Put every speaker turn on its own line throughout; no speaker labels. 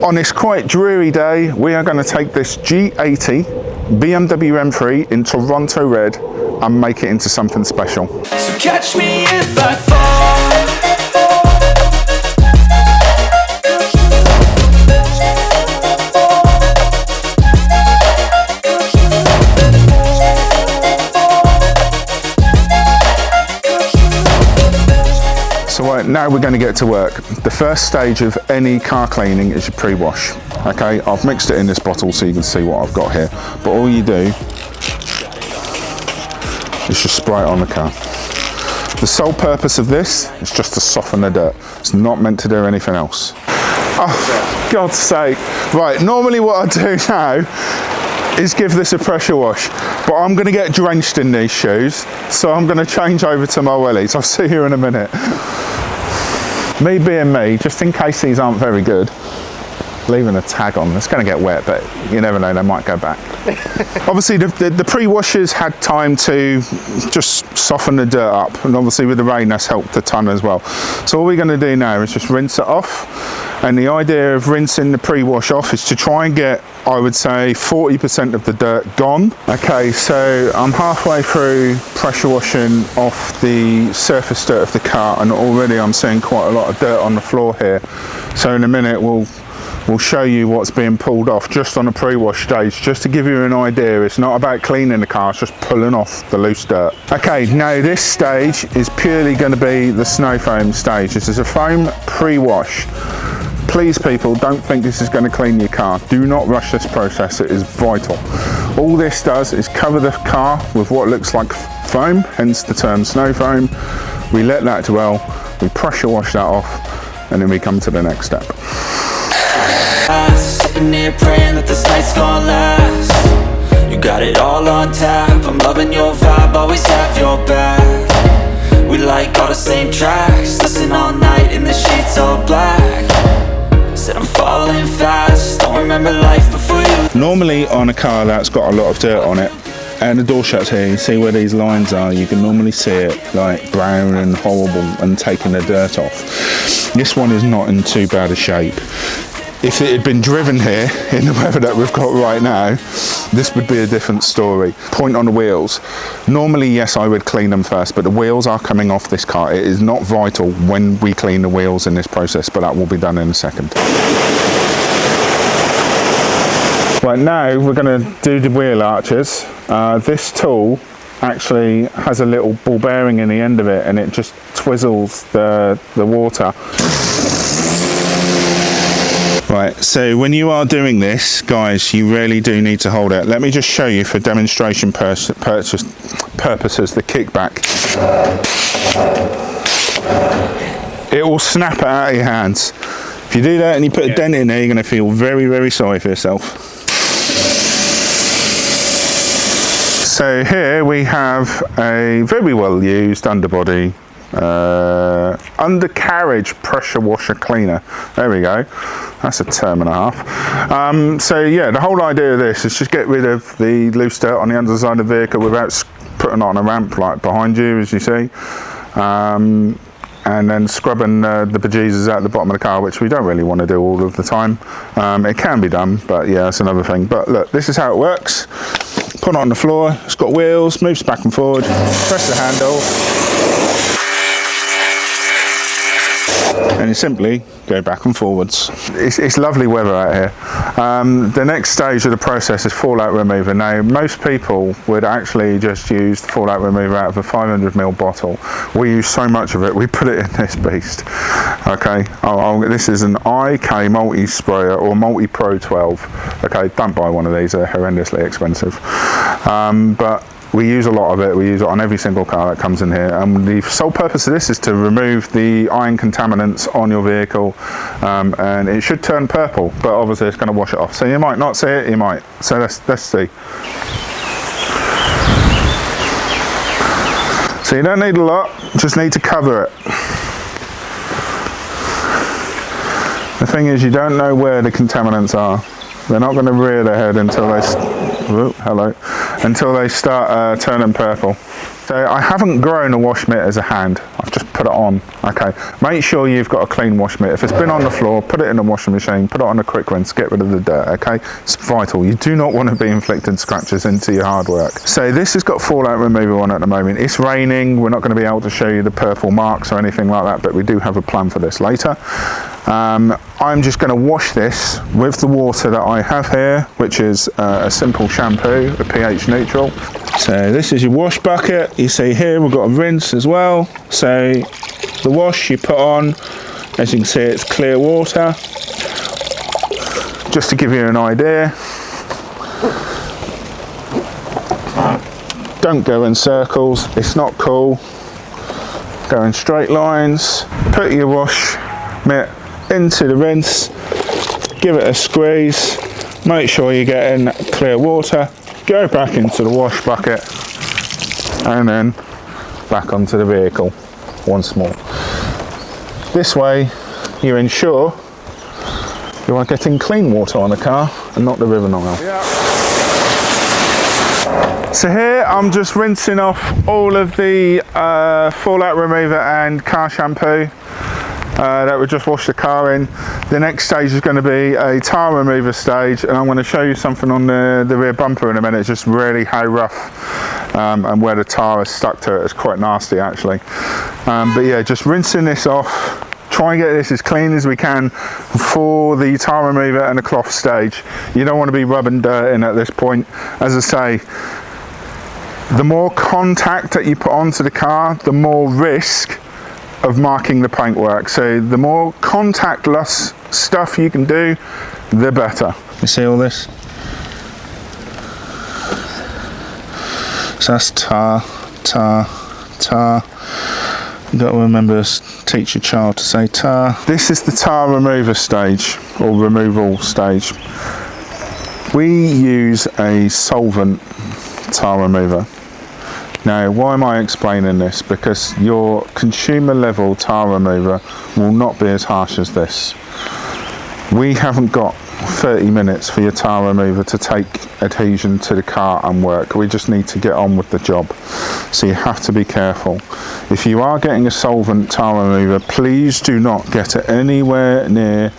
On this quite dreary day, we are going to take this G80 BMW M3 in Toronto red and make it into something special.
So catch me if I fall.
So right, now we're going to get to work. The first stage of any car cleaning is your pre-wash. Okay, I've mixed it in this bottle so you can see what I've got here. But all you do is just spray it on the car. The sole purpose of this is just to soften the dirt. It's not meant to do anything else. Oh, God's sake. Right, normally what I do now is give this a pressure wash, but I'm going to get drenched in these shoes, so I'm going to change over to my wellies. I'll see you in a minute. Me being me, just in case these aren't very good, leaving a tag on. It's going to get wet, but you never know, they might go back. Obviously the pre-washers had time to just soften the dirt up, and obviously with the rain that's helped a ton as well. So all we're going to do now is just rinse it off, and the idea of rinsing the pre-wash off is to try and get, I would say, 40% of the dirt gone. Okay, so I'm halfway through pressure washing off the surface dirt of the car, and already I'm seeing quite a lot of dirt on the floor here. So in a minute we'll show you what's being pulled off just on a pre-wash stage, just to give you an idea. It's not about cleaning the car, it's just pulling off the loose dirt. Okay, now this stage is purely going to be the snow foam stage. This is a foam pre-wash. Please people, don't think this is going to clean your car. Do not rush this process, it is vital. All this does is cover the car with what looks like foam, hence the term snow foam. We let that dwell, we pressure wash that off, and then we come to the next step.
Sitting here praying that this night's gonna last. You got it all on tap, I'm loving your vibe, always have your back. We like all the same tracks, listen all night in the sheets all black. Said I'm falling fast, don't remember life before you.
Normally on a car that's got a lot of dirt on it, and the door shuts here, you see where these lines are, you can normally see it like brown and horrible and taking the dirt off. This one is not in too bad a shape. If it had been driven here in the weather that we've got right now, this would be a different story. Point on the wheels. Normally, yes, I would clean them first, but the wheels are coming off this car. It is not vital when we clean the wheels in this process, but that will be done in a second. Right, now we're going to do the wheel arches. This tool actually has a little ball bearing in the end of it, and it just twizzles the water. Right, so when you are doing this, guys, you really do need to hold it. Let me just show you for demonstration purposes the kickback. It will snap it out of your hands. If you do that and you put a dent in there, you're going to feel very, very sorry for yourself. So here we have a very well used underbody undercarriage pressure washer cleaner. There we go, that's a term and a half. So yeah, the whole idea of this is just get rid of the loose dirt on the underside of the vehicle without putting it on a ramp like behind you, as you see, and then scrubbing the bejesus out the bottom of the car, which we don't really want to do all of the time. It can be done, but yeah, that's another thing. But look, this is how it works. Put it on the floor, it's got wheels, moves back and forward, press the handle, and you simply go back and forwards. It's lovely weather out here. The next stage of the process is fallout remover. Now, most people would actually just use the fallout remover out of a 500ml bottle. We use so much of it, we put it in this beast. Okay, this is an IK multi-sprayer or multi-pro 12. Okay, don't buy one of these, they're horrendously expensive. But we use a lot of it. We use it on every single car that comes in here, and the sole purpose of this is to remove the iron contaminants on your vehicle, and it should turn purple, but obviously it's going to wash it off. So you might not see it, you might. So let's see. So you don't need a lot, just need to cover it. The thing is, you don't know where the contaminants are. They're not going to rear their head until they start turning purple. So I haven't grown a wash mitt as a hand, I've just put it on. Okay, make sure you've got a clean wash mitt. If it's been on the floor, put it in the washing machine, put it on a quick rinse, get rid of the dirt, okay? It's vital. You do not want to be inflicting scratches into your hard work. So this has got fallout remover on at the moment. It's raining, we're not going to be able to show you the purple marks or anything like that, but we do have a plan for this later. I'm just going to wash this with the water that I have here, which is a simple shampoo, a pH neutral. So this is your wash bucket. You see here we've got a rinse as well. So the wash you put on, as you can see, it's clear water. Just to give you an idea, don't go in circles, it's not cool. Go in straight lines. Put your wash mitt into the rinse, give it a squeeze, make sure you're getting clear water, go back into the wash bucket and then back onto the vehicle once more. This way you ensure you are getting clean water on the car and not the river oil. Yeah. So here I'm just rinsing off all of the fallout remover and car shampoo that we just washed the car in. The next stage is going to be a tire remover stage, and I'm going to show you something on the rear bumper in a minute. It's just really how rough and where the tire is stuck to it. It's quite nasty actually. But yeah, just rinsing this off. Try and get this as clean as we can for the tire remover and the cloth stage. You don't want to be rubbing dirt in at this point. As I say, the more contact that you put onto the car, the more risk of marking the paintwork. So the more contactless stuff you can do, the better. You see all this? So that's tar, tar, tar. You've got to remember to teach your child to say tar. This is the tar remover stage, or removal stage. We use a solvent tar remover. Now, why am I explaining this? Because your consumer level tar remover will not be as harsh as this. We haven't got 30 minutes for your tar remover to take adhesion to the car and work. We just need to get on with the job. So you have to be careful. If you are getting a solvent tar remover, please do not get it anywhere near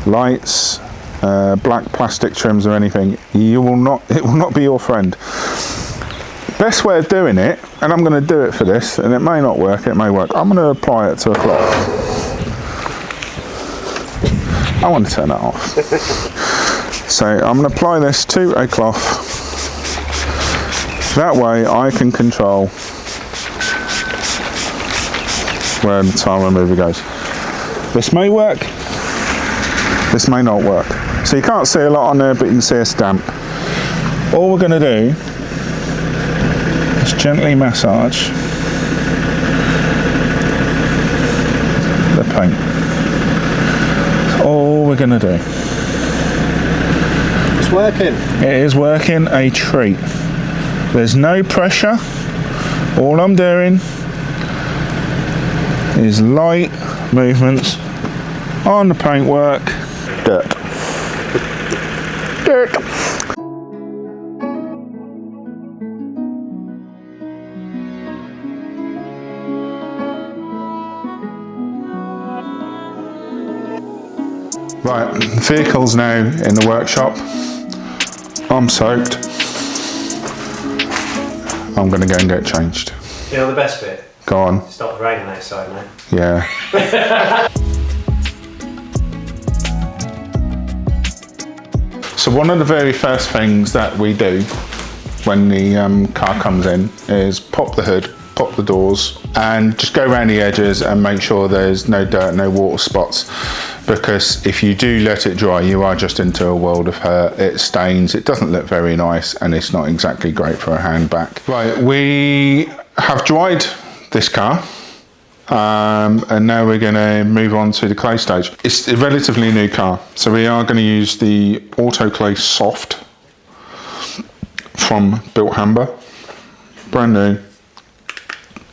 lights, black plastic trims or anything. It will not be your friend. Best way of doing it, and I'm going to do it for this, and it may not work, it may work. I'm going to apply it to a cloth. I want to turn that off. So I'm going to apply this to a cloth. That way I can control where the tire remover goes. This may work, this may not work. So you can't see a lot on there, but you can see a stamp. All we're going to do, gently massage the paint. That's all we're going to do.
It's working.
It is working a treat. There's no pressure. All I'm doing is light movements on the paintwork. Dirt. Dirt. Right, the vehicle's now in the workshop. I'm soaked. I'm going to go and get changed.
You know the best bit?
Go on.
It's not raining outside now.
Yeah. So one of the very first things that we do when the car comes in is pop the hood, pop the doors, and just go around the edges and make sure there's no dirt, no water spots. Because if you do let it dry, you are just into a world of hurt. It stains, it doesn't look very nice, and it's not exactly great for a handback. Right, we have dried this car, and now we're going to move on to the clay stage. It's a relatively new car, so we are going to use the Autoclay Soft from Built Hamber. Brand new,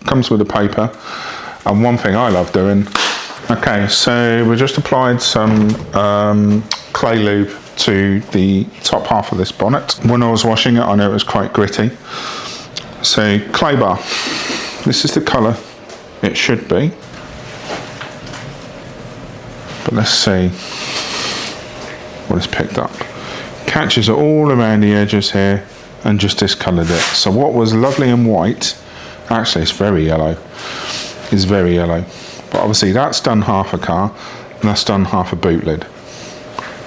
comes with a paper, and one thing I love doing. Okay, so we just applied some clay lube to the top half of this bonnet. When I was washing it, I know it was quite gritty. So clay bar, this is the colour it should be, but let's see what it's picked up. Catches it all around the edges here and just discoloured it. So what was lovely and white, actually it's very yellow. It's very yellow. But obviously that's done half a car and that's done half a boot lid.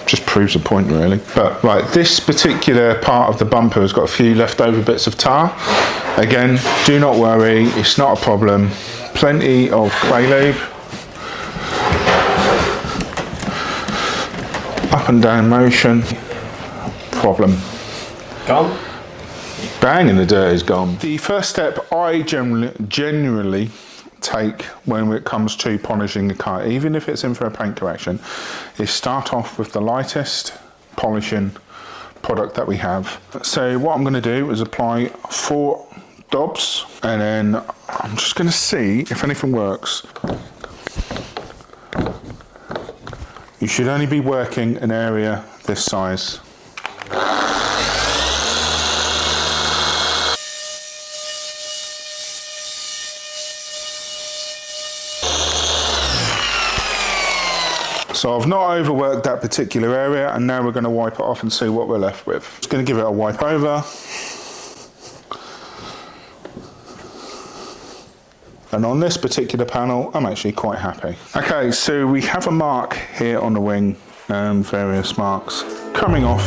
Just proves the point really. But right, this particular part of the bumper has got a few leftover bits of tar. Again, do not worry, it's not a problem. Plenty of clay lube. Up and down motion. Problem.
Gone?
Bang, and the dirt is gone. The first step I generally take when it comes to polishing the car, even if it's in for a paint correction, is start off with the lightest polishing product that we have. So what I'm going to do is apply 4 dobs, and then I'm just going to see if anything works. You should only be working an area this size. So I've not overworked that particular area, and now we're going to wipe it off and see what we're left with. Just going to give it a wipe over. And on this particular panel, I'm actually quite happy. Okay, so we have a mark here on the wing, and various marks coming off.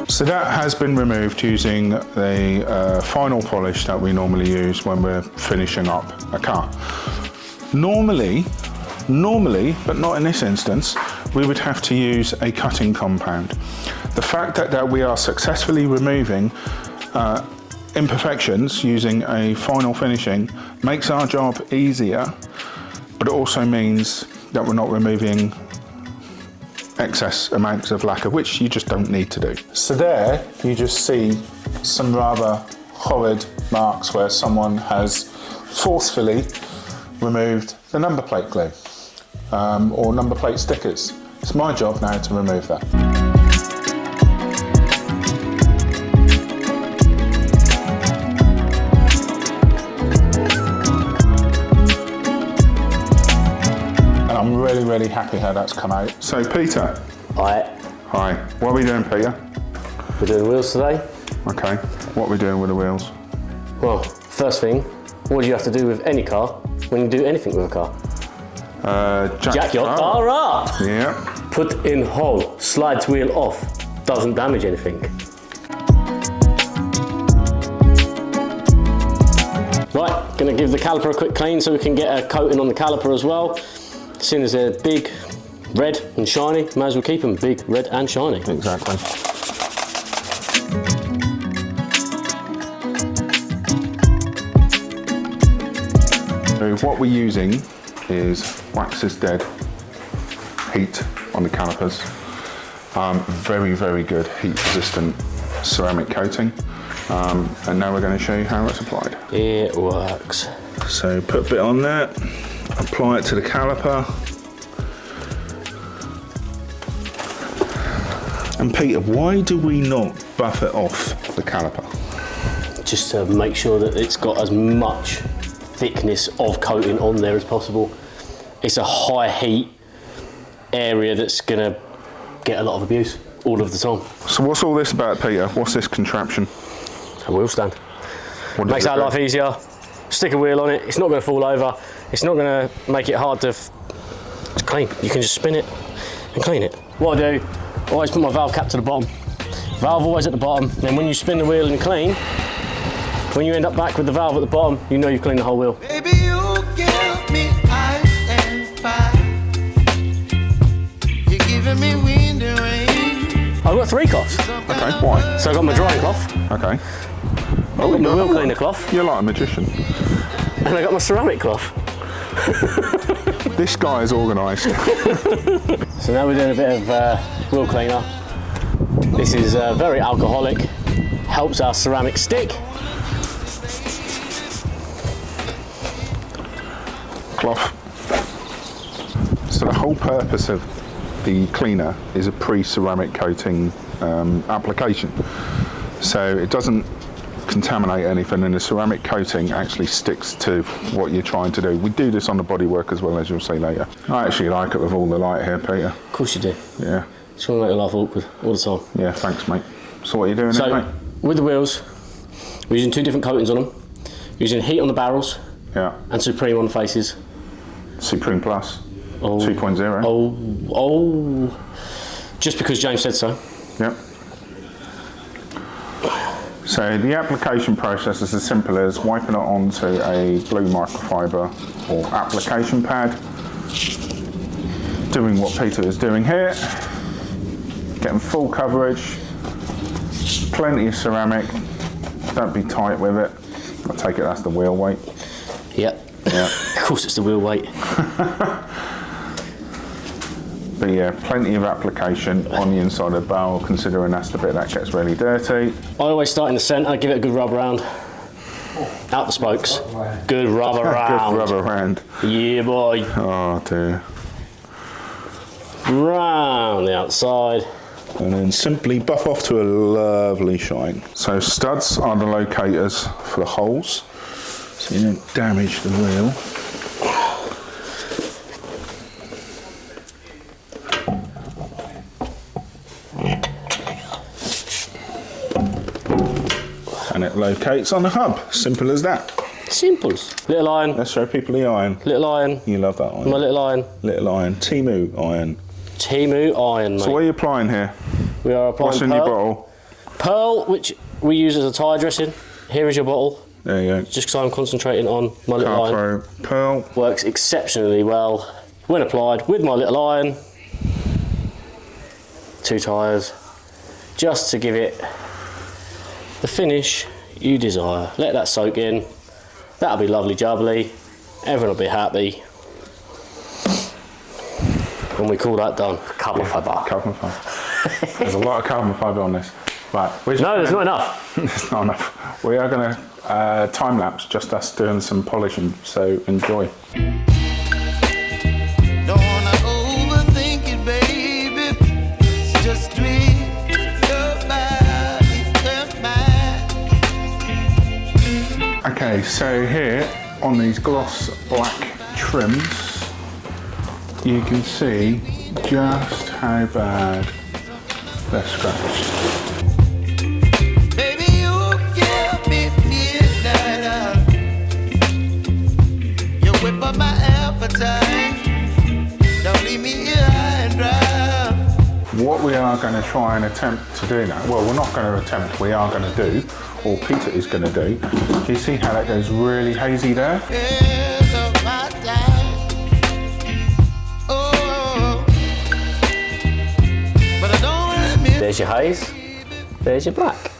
So that has been removed using the final polish that we normally use when we're finishing up a car. Normally, but not in this instance, we would have to use a cutting compound. The fact that we are successfully removing imperfections using a final finishing makes our job easier, but it also means that we're not removing excess amounts of lacquer, which you just don't need to do. So there you just see some rather horrid marks where someone has forcefully removed the number plate glue or number plate stickers. It's my job now to remove that. I'm really happy how that's come out. So Peter.
Hi.
Hi. What are we doing, Peter?
We're doing wheels today.
Okay. What are we doing with the wheels?
Well, first thing, what do you have to do with any car when you do anything with a car?
Jack
your car up.
Yeah.
Put in hole, slides wheel off, doesn't damage anything. Right, gonna give the caliper a quick clean so we can get a coating on the caliper as well. As soon as they're big, red and shiny, might as well keep them big, red and shiny.
Exactly. So what we're using is wax is dead heat on the calipers. Very good heat resistant ceramic coating. And now we're going to show you how it's applied.
It works.
So put a bit on there. Apply it to the caliper. And Peter, why do we not buff it off the caliper?
Just to make sure that it's got as much thickness of coating on there as possible. It's a high heat area that's gonna get a lot of abuse all of the time.
So what's all this about, Peter? What's this contraption?
A wheel stand. Makes our life easier. Stick a wheel on it, it's not gonna fall over. It's not going to make it hard to clean. You can just spin it and clean it. What I do, I always put my valve cap to the bottom. Valve always at the bottom. Then when you spin the wheel and clean, when you end up back with the valve at the bottom, you know you've cleaned the whole wheel.
Baby, you give me ice and fire. You're giving me wind and rain.
I've got 3 cloths.
Okay, why?
So I've got my drying cloth.
Okay.
I've got my wheel cleaner cloth.
You're like a magician.
And I got my ceramic cloth.
This guy is organised.
So now we're doing a bit of wheel cleaner. This is very alcoholic, helps our ceramic stick.
Cloth. So the whole purpose of the cleaner is a pre-ceramic coating application. So it doesn't contaminate anything, and the ceramic coating actually sticks to what you're trying to do. We do this on the bodywork as well, as you'll see later. I actually like it with all the light here, Peter.
Of course you do.
Yeah.
Just want to make your life awkward all the time.
Yeah, thanks, mate. So what are you doing
So,
there, mate?
with the wheels, we're using 2 different coatings on them. Using heat on the barrels
Yeah.
and Supreme on the faces.
Supreme Plus.
Oh.
2.0.
Oh. Just because James said so.
Yep. So the application process is as simple as wiping it onto a blue microfiber or application pad, doing what Peter is doing here, getting full coverage, plenty of ceramic, don't be tight with it. I take it that's the wheel weight.
Yep.
Yeah.
Of course it's the wheel weight.
But yeah, plenty of application on the inside of the barrel, considering that's the bit that gets really dirty.
I always start in the centre, give it a good rub around. Out the spokes. Good rub around.
Good rub around.
Yeah, boy.
Oh dear.
Round the outside.
And then simply buff off to a lovely shine. So studs are the locators for the holes, so you don't damage the wheel. And it locates on the hub, simple as that.
Simples. Little iron.
Let's show people the iron.
Little iron.
You love that iron.
My little iron.
Little iron, Timu iron.
Timu iron, mate.
So what are you applying here?
We are applying
What's in
pearl.
your bottle?
Pearl, which we use as a tyre dressing. Here is your bottle.
There you go.
Just because I'm concentrating on my little iron.
Carpro pearl.
Works exceptionally well when applied with my little iron. 2 tyres. Just to give it the finish you desire. Let that soak in. That'll be lovely jubbly. Everyone will be happy. When we call that done, carbon fibre.
Carbon fibre. There's a lot of carbon fibre on this. Right.
No, there's not enough.
There's not enough. We are going to time lapse just us doing some polishing, so enjoy.
Don't wanna overthink it, baby. It's just tweak your body, your mind.
Okay, so here on these gloss black trims, you can see just how bad they're scratched.
Baby, you give me midnight. You whip up my appetite. Don't leave me here high and dry.
What we are going to try and attempt to do now, well, we're not going to attempt, we are going to do, or Peter is going to do, you see how that goes really hazy there?
Here's of my time. Oh, but I don't wanna miss.
There's your haze. There's your black.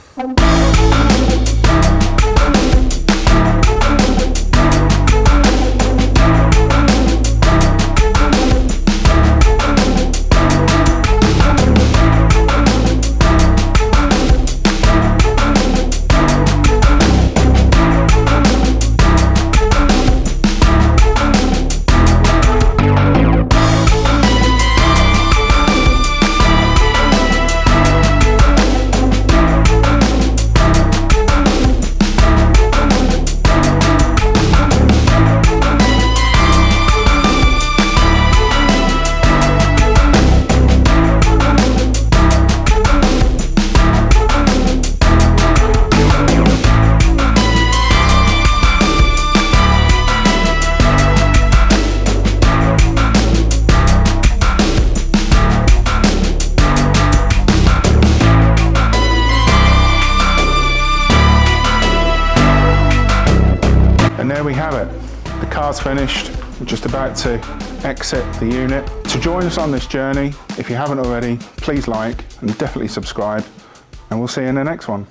And there we have it. The car's finished. We're just about to exit the unit. To join us on this journey, if you haven't already, please like and definitely subscribe, and we'll see you in the next one.